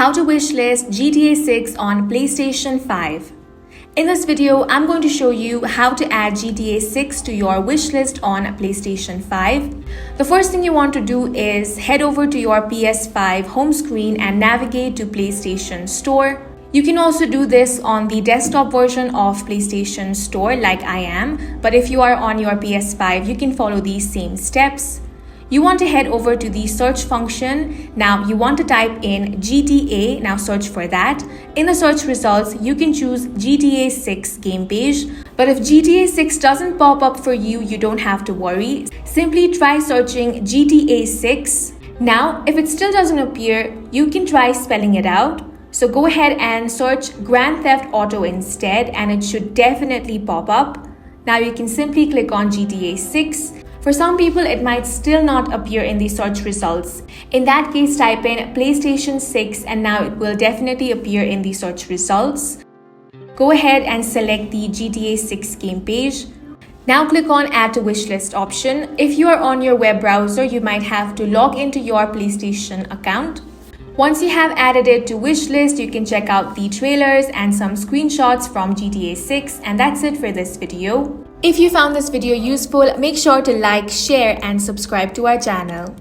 How to wishlist GTA 6 on PlayStation 5. In this video, I'm going to show you how to add GTA 6 to your wishlist on PlayStation 5. The first thing you want to do is head over to your PS5 home screen and navigate to PlayStation Store. You can also do this on the desktop version of PlayStation Store like I am, but if you are on your PS5, you can follow these same steps. You want to head over to the search function. Now you want to type in GTA. Now search for that. In the search results, you can choose GTA 6 game page. But if GTA 6 doesn't pop up for you, you don't have to worry. Simply try searching GTA 6. Now, if it still doesn't appear, you can try spelling it out. So go ahead and search Grand Theft Auto instead, and it should definitely pop up. Now you can simply click on GTA 6. For some people, it might still not appear in the search results. In that case, type in PlayStation 6 and now it will definitely appear in the search results. Go ahead and select the GTA 6 game page. Now click on Add to Wishlist option. If you are on your web browser, you might have to log into your PlayStation account. Once you have added it to wishlist, you can check out the trailers and some screenshots from GTA 6, and that's it for this video. If you found this video useful, make sure to like, share and subscribe to our channel.